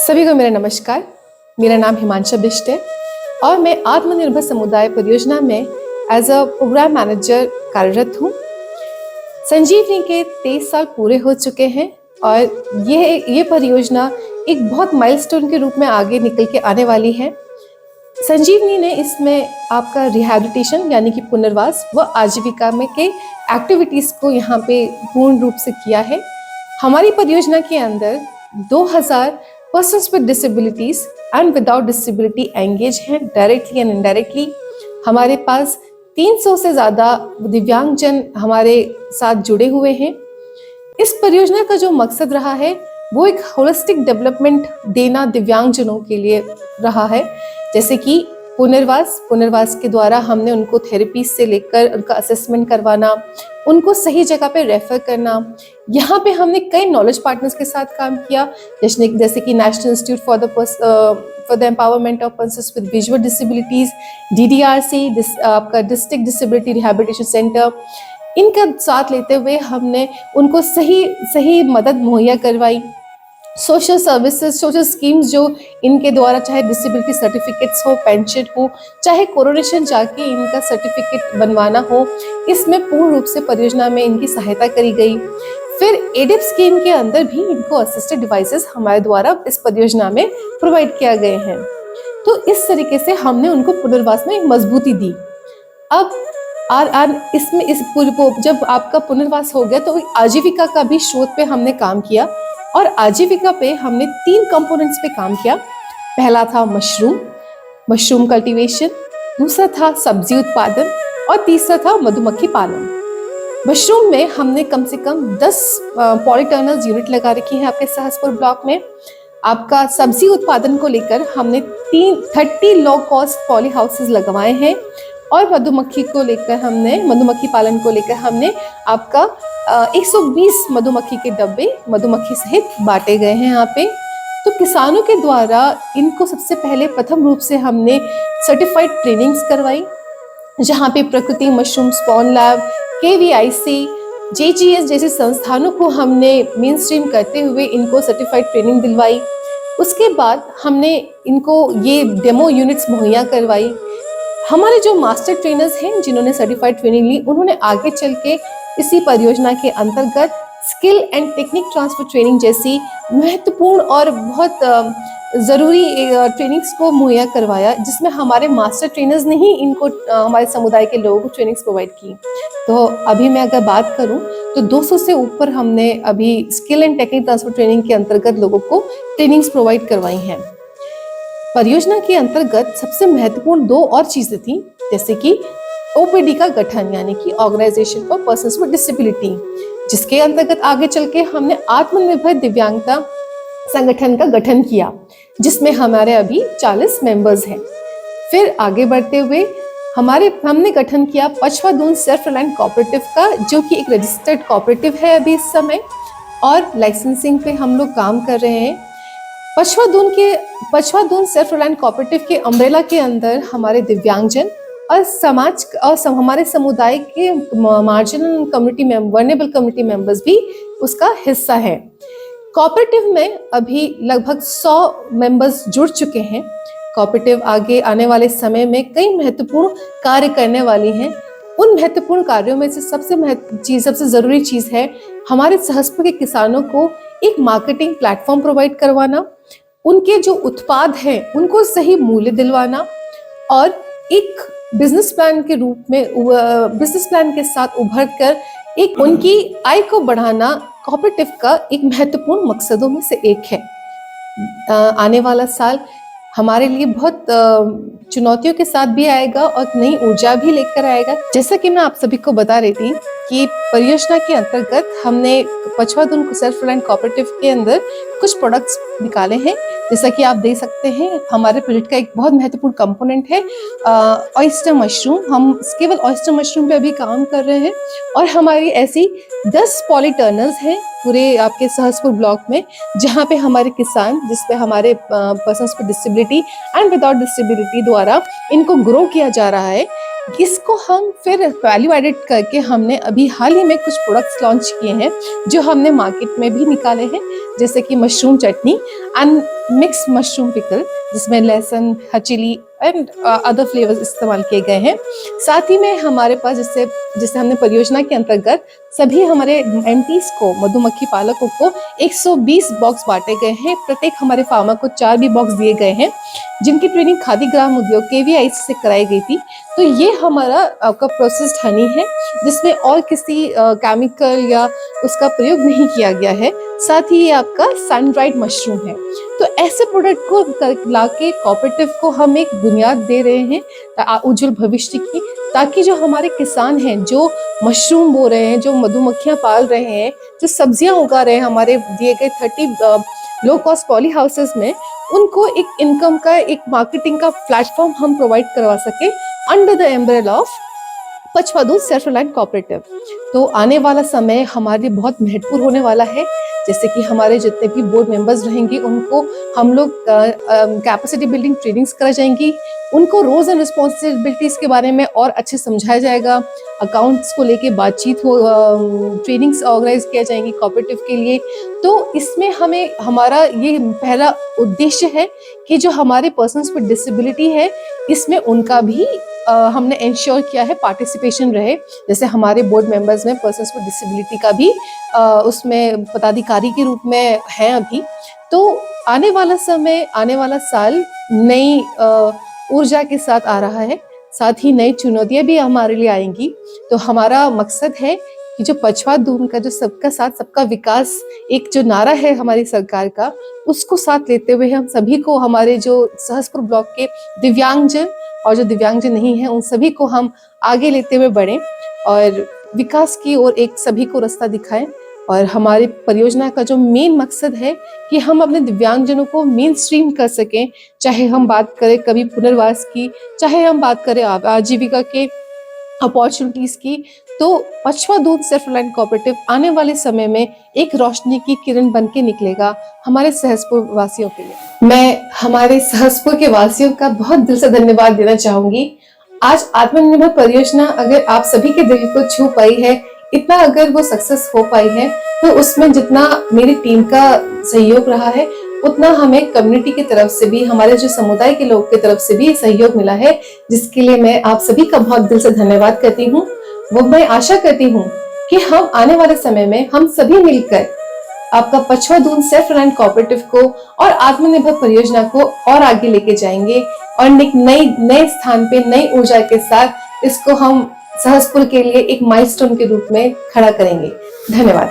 सभी को मेरा नमस्कार। मेरा नाम हिमांशु बिष्ट है और मैं आत्मनिर्भर समुदाय परियोजना में एज अ प्रोग्राम मैनेजर कार्यरत हूँ। संजीवनी के 23 साल पूरे हो चुके हैं और ये परियोजना एक बहुत माइलस्टोन के रूप में आगे निकल के आने वाली है। संजीवनी ने इसमें आपका रिहैबिलिटेशन यानी कि पुनर्वास व आजीविका में के एक्टिविटीज़ को यहाँ पे पूर्ण रूप से किया है। हमारी परियोजना के अंदर 2000 persons with disabilities and without disability engage हैं डायरेक्टली एंड इनडायरेक्टली। हमारे पास 300 से ज़्यादा दिव्यांगजन हमारे साथ जुड़े हुए हैं। इस परियोजना का जो मकसद रहा है वो एक होलिस्टिक डेवलपमेंट देना दिव्यांगजनों के लिए रहा है, जैसे कि पुनर्वास के द्वारा हमने उनको थेरेपी से लेकर उनका असेसमेंट करवाना, उनको सही जगह पे रेफर करना। यहाँ पे हमने कई नॉलेज पार्टनर्स के साथ काम किया, जैसे कि national institute for the empowerment of persons with visual disabilities, DDRC, आपका डिस्ट्रिक्ट डिसेबिलिटी रिहैबिलिटेशन सेंटर, इनका साथ लेते हुए हमने उनको सही मदद मुहैया करवाई। सोशल सर्विसेज, सोशल स्कीम्स जो इनके द्वारा, चाहे डिसेबिलिटी सर्टिफिकेट्स हो, पेंशन हो, चाहे कोरोनेशन जाके इनका सर्टिफिकेट बनवाना हो, इसमें पूर्ण रूप से परियोजना में इनकी सहायता करी गई। फिर एडिप स्कीम के अंदर भी इनको असिस्टेड डिवाइसेस हमारे द्वारा इस परियोजना में प्रोवाइड किया गए हैं। तो इस तरीके से हमने उनको पुनर्वास में एक मजबूती दी। अब जब आपका पुनर्वास हो गया तो आजीविका का भी शोध पे हमने काम किया और आजीविका पे हमने 3 कंपोनेंट्स पे काम किया। पहला था मशरूम कल्टीवेशन, दूसरा था सब्जी उत्पादन और तीसरा था मधुमक्खी पालन। मशरूम में हमने कम से कम 10 पॉलीटर्नल्स यूनिट लगा रखी है आपके सहसपुर ब्लॉक में। आपका सब्जी उत्पादन को लेकर हमने 30 लो कॉस्ट पॉली हाउसेस लगवाए हैं और मधुमक्खी पालन को लेकर हमने आपका 120 मधुमक्खी के डब्बे मधुमक्खी सहित बांटे गए हैं यहाँ पे। तो किसानों के द्वारा इनको सबसे पहले प्रथम रूप से हमने सर्टिफाइड ट्रेनिंग्स करवाई, जहाँ पे प्रकृति mushroom spawn lab, KVIC, JGS जैसे संस्थानों को हमने मेन स्ट्रीम करते हुए इनको सर्टिफाइड ट्रेनिंग दिलवाई। उसके बाद हमने इनको ये डेमो यूनिट्स मुहैया करवाई। हमारे जो मास्टर ट्रेनर्स हैं जिन्होंने सर्टिफाइड ट्रेनिंग ली, उन्होंने आगे चल के इसी परियोजना के अंतर्गत skill and technique transfer training जैसी महत्वपूर्ण और बहुत ज़रूरी ट्रेनिंग्स को मुहैया करवाया, जिसमें हमारे मास्टर ट्रेनर्स ने ही इनको हमारे समुदाय के लोगों को ट्रेनिंग्स प्रोवाइड की। तो अभी मैं अगर बात करूं तो 200 से ऊपर हमने अभी skill and technique transfer training के अंतर्गत लोगों को ट्रेनिंग्स प्रोवाइड करवाई हैं। परियोजना के अंतर्गत सबसे महत्वपूर्ण 2 और चीजें थी, जैसे कि OPD का गठन यानी कि organisation for persons with disability, जिसके अंतर्गत आगे चल के हमने आत्मनिर्भर दिव्यांगता संगठन का गठन किया, जिसमें हमारे अभी 40 मेंबर्स हैं। फिर आगे बढ़ते हुए हमने गठन किया पछवादून सेल्फ रिलायंट कोऑपरेटिव का, जो कि एक रजिस्टर्ड कोऑपरेटिव है अभी इस समय, और लाइसेंसिंग पे हम लोग काम कर रहे हैं। पछवादून सेल्फ रिलायंट कोऑपरेटिव के अम्ब्रेला के अंदर हमारे दिव्यांगजन और हमारे समुदाय के marginal community vulnerable community members भी उसका हिस्सा है। कोऑपरेटिव में अभी लगभग 100 मेंबर्स जुड़ चुके हैं। कोऑपरेटिव आगे आने वाले समय में कई महत्वपूर्ण कार्य करने वाली हैं। उन महत्वपूर्ण कार्यों में से सबसे ज़रूरी चीज़ है हमारे सहसपुर के किसानों को एक मार्केटिंग प्लेटफॉर्म प्रोवाइड करवाना, उनके जो उत्पाद हैं उनको सही मूल्य दिलवाना और एक बिजनेस प्लान के रूप में बिजनेस प्लान के साथ उभर कर एक उनकी आय को बढ़ाना कोऑपरेटिव का एक महत्वपूर्ण मकसदों में से एक है। आने वाला साल हमारे लिए बहुत चुनौतियों के साथ भी आएगा और नई ऊर्जा भी लेकर आएगा। जैसा कि मैं आप सभी को बता रही थी कि परियोजना के अंतर्गत हमने पछवादून सेल्फ रिलायंट कोऑपरेटिव के अंदर कुछ प्रोडक्ट्स निकाले हैं। जैसा कि आप देख सकते हैं, हमारे प्रोजेक्ट का एक बहुत महत्वपूर्ण कंपोनेंट है ऑयस्टर मशरूम। हम केवल ऑयस्टर मशरूम पे अभी काम कर रहे हैं और हमारी ऐसी 10 पॉलीटर्नल्स हैं पूरे आपके सहसपुर ब्लॉक में, जहाँ पे हमारे किसान, जिसपे हमारे persons with disability and without disability द्वारा इनको ग्रो किया जा रहा है। इसको हम फिर वैल्यू एडिट करके हमने अभी हाल ही में कुछ प्रोडक्ट्स लॉन्च किए हैं जो हमने मार्केट में भी निकाले हैं, जैसे कि mushroom chutney and mix mushroom pickle, जिसमें लहसुन, चिली एंड अदर फ्लेवर्स इस्तेमाल किए गए हैं। साथ ही में हमारे पास जिससे हमने परियोजना के अंतर्गत सभी हमारे एमटीज को, मधुमक्खी पालकों को 120 बॉक्स बांटे गए हैं। प्रत्येक हमारे फार्मर को 4 भी बॉक्स दिए गए हैं, जिनकी ट्रेनिंग खादी ग्राम उद्योग KVIC से कराई गई थी। तो ये हमारा आपका प्रोसेस्ड हनी है, जिसमें और किसी केमिकल या उसका प्रयोग नहीं किया गया है। साथ ही ये आपका सन ड्राइड मशरूम है। तो ऐसे प्रोडक्ट को लाके कोऑपरेटिव को हम एक बुनियाद दे रहे हैं उज्जवल भविष्य की, ताकि जो हमारे किसान हैं, जो मशरूम बो रहे हैं, जो मधुमक्खियां पाल रहे हैं, जो सब्जियां उगा रहे हैं हमारे दिए गए 30 लो कॉस्ट पॉली हाउसेस में, उनको एक इनकम का, एक मार्केटिंग का प्लेटफॉर्म हम प्रोवाइड करवा सके अंडर द एम्ब्रेला ऑफ पचवा दूध सेल्फ रिलायंट कोऑपरेटिव। तो आने वाला समय हमारे लिए बहुत महत्वपूर्ण होने वाला है। जैसे कि हमारे जितने भी बोर्ड मेंबर्स रहेंगे, उनको हम लोग कैपेसिटी बिल्डिंग ट्रेनिंग्स कराई जाएंगी, उनको रोल्स एंड रिस्पॉन्सिबिलिटीज के बारे में और अच्छे समझाया जाएगा, अकाउंट्स को लेके बातचीत हो, ट्रेनिंग्स ऑर्गेनाइज किया जाएंगी कोऑपरेटिव के लिए। तो इसमें हमारा ये पहला उद्देश्य है कि जो हमारे पर्सन्स विद डिसेबिलिटी है, इसमें उनका भी हमने इंश्योर किया है पार्टिसिपेशन रहे। जैसे हमारे बोर्ड मेंबर्स में पर्सन्स विद डिसेबिलिटी का भी उसमें पदाधिकारी के रूप में है अभी। तो आने वाला समय, आने वाला साल नई ऊर्जा के साथ आ रहा है, साथ ही नई चुनौतियां भी हमारे लिए आएंगी। तो हमारा मकसद है कि जो पचवा दूध का जो सबका साथ सबका विकास एक जो नारा है हमारी सरकार का, उसको साथ लेते हुए हम सभी को, हमारे जो सहसपुर ब्लॉक के दिव्यांगजन और जो दिव्यांगजन नहीं है, उन सभी को हम आगे लेते हुए बढ़ें और विकास की ओर एक सभी को रास्ता दिखाएं। और हमारी परियोजना का जो मेन मकसद है कि हम अपने दिव्यांगजनों को मेन स्ट्रीम कर सकें, चाहे हम बात करें कभी पुनर्वास की, चाहे हम बात करें आजीविका के अपॉर्चुनिटीज की। तो पचवा दूध सेल्फ रिलायंट कोऑपरेटिव आने वाले समय में एक रोशनी की किरण बन के निकलेगा हमारे सहसपुर वासियों के लिए। मैं हमारे सहसपुर के वासियों का बहुत दिल से धन्यवाद देना चाहूंगी। आज आत्मनिर्भर परियोजना अगर आप सभी के दिल को छू पाई है, इतना अगर वो सक्सेस हो पाई है, तो उसमें जितना मेरी टीम का सहयोग रहा है, उतना हमें कम्युनिटी की तरफ से भी, हमारे जो समुदाय के लोग की तरफ से भी सहयोग मिला है, जिसके लिए मैं आप सभी का बहुत दिल से धन्यवाद करती हूँ। वो मैं आशा करती हूँ कि हम आने वाले समय में हम सभी मिलकर आपका पचवा दूध सेल्फ रिलायंट कोऑपरेटिव को और आत्मनिर्भर परियोजना को और आगे लेके जाएंगे और एक नए स्थान पे नई ऊर्जा के साथ इसको हम सहसपुर के लिए एक माइलस्टोन के रूप में खड़ा करेंगे। धन्यवाद।